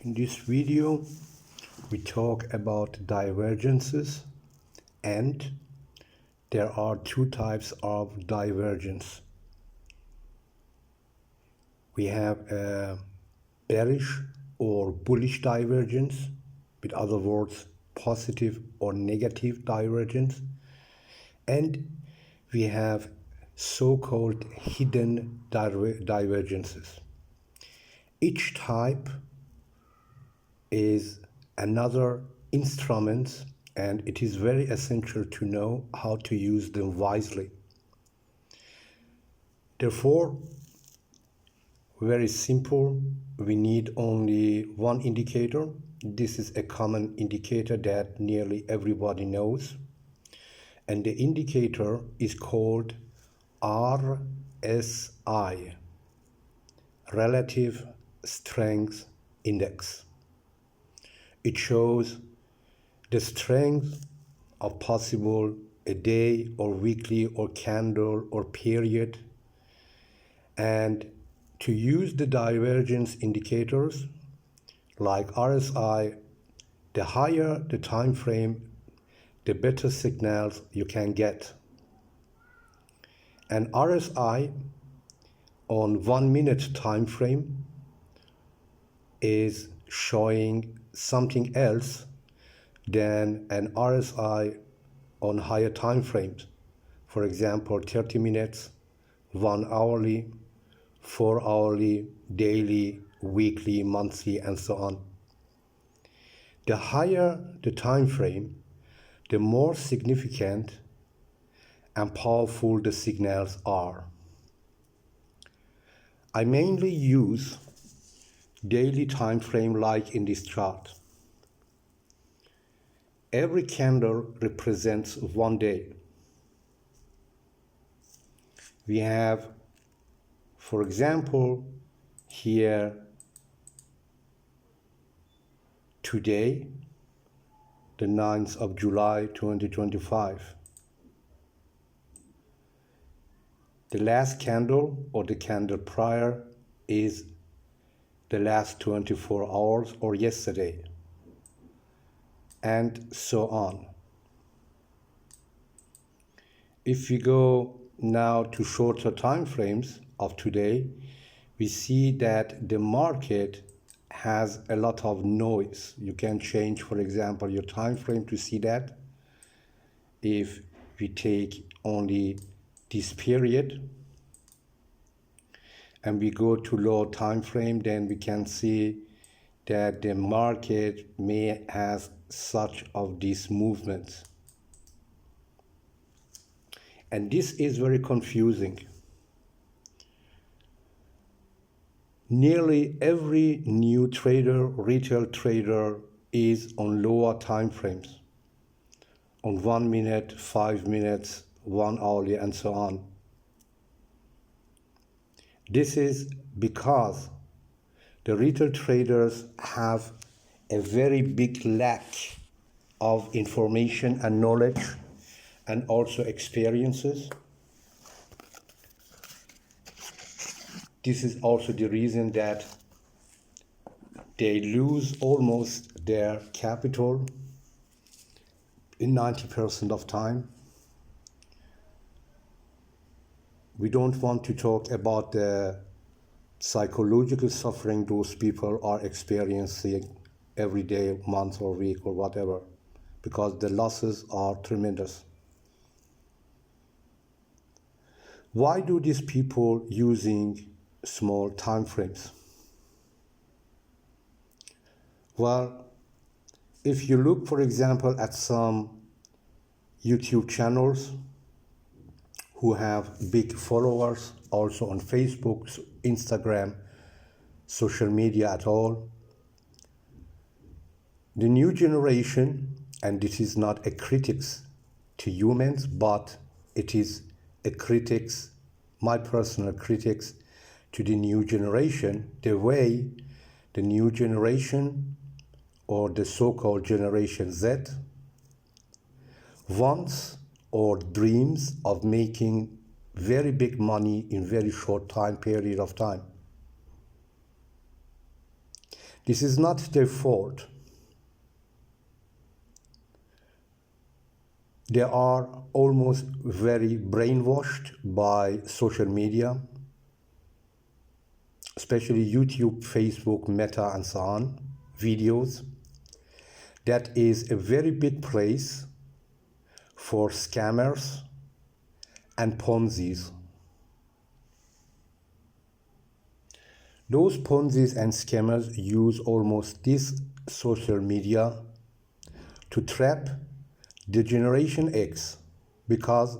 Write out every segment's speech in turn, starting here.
In this video, we talk about divergences, and there are two types of divergence. We have a bearish or bullish divergence, with other words, positive or negative divergence, and we have so-called hidden divergences. Each type is another instrument, and it is very essential to know how to use them wisely. Therefore, very simple, we need only one indicator. This is a common indicator that nearly everybody knows, and the indicator is called RSI, Relative Strength Index. It shows the strength of possible a day or weekly or candle or period. And to use the divergence indicators like RSI, the higher the time frame, the better signals you can get. And RSI on 1 minute time frame is showing something else than an RSI on higher time frames. For example, 30 minutes, 1 hourly, 4 hourly, daily, weekly, monthly, and so on. The higher the time frame, the more significant and powerful the signals are. I mainly use daily time frame like in this chart. Every candle represents 1 day. We have, for example, here today, the 9th of July 2025. The last candle or the candle prior is the last 24 hours or yesterday, and so on. If we go now to shorter time frames of today, we see that the market has a lot of noise. You can change, for example, your time frame to see that. If we take only this period and we go to low time frame, then we can see that the market may have such of these movements. And this is very confusing. Nearly every new trader, retail trader, is on lower time frames, on 1 minute, 5 minutes, 1 hourly, and so on. This is because the retail traders have a very big lack of information and knowledge, and also experiences. This is also the reason that they lose almost their capital in 90% of time. We don't want to talk about the psychological suffering those people are experiencing every day, month or week or whatever, because the losses are tremendous. Why do these people using small time frames? Well, if you look, for example, at some YouTube channels who have big followers, also on Facebook, Instagram, social media at all, the new generation, and this is not a critics to humans, but it is a critics, my personal critics to the new generation, the way the new generation, or the so-called Generation Z, wants or dreams of making very big money in very short time period of time. This is not their fault. They are almost very brainwashed by social media, especially YouTube, Facebook, Meta, and so on, videos. That is a very big place for scammers and Ponzi's. Those Ponzi's and scammers use almost this social media to trap the Generation X, because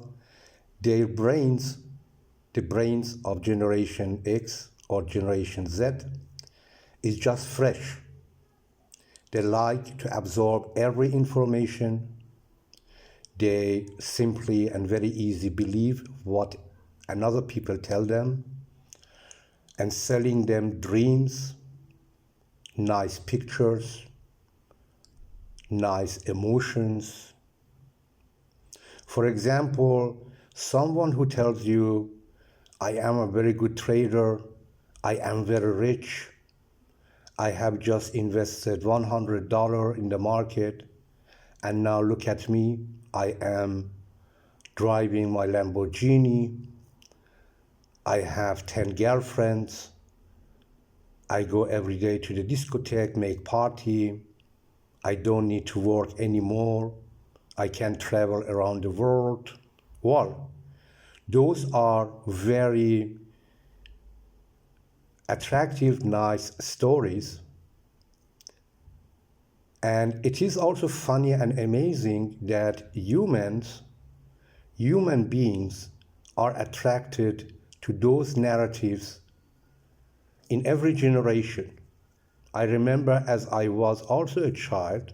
their brains, the brains of Generation X or Generation Z, is just fresh. They like to absorb every information. They simply and very easy believe what another people tell them, and selling them dreams, nice pictures, nice emotions. For example, someone who tells you, I am a very good trader, I am very rich, I have just invested $100 in the market, and now look at me, I am driving my Lamborghini, I have 10 girlfriends, I go every day to the discotheque, make party, I don't need to work anymore, I can travel around the world. Well, those are very attractive, nice stories. And it is also funny and amazing that human beings are attracted to those narratives in every generation. I remember as I was also a child,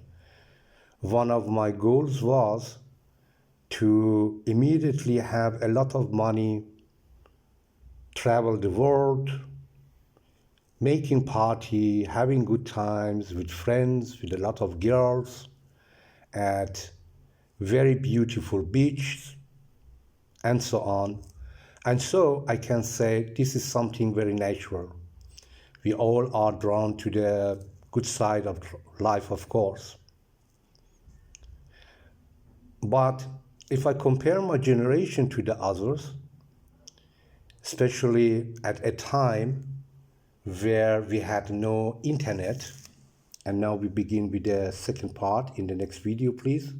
one of my goals was to immediately have a lot of money, travel the world, making party, having good times with friends, with a lot of girls, at very beautiful beaches, and so on. And so I can say this is something very natural. We all are drawn to the good side of life, of course. But if I compare my generation to the others, especially at a time where we had no internet, and now we begin with the second part in the next video, please.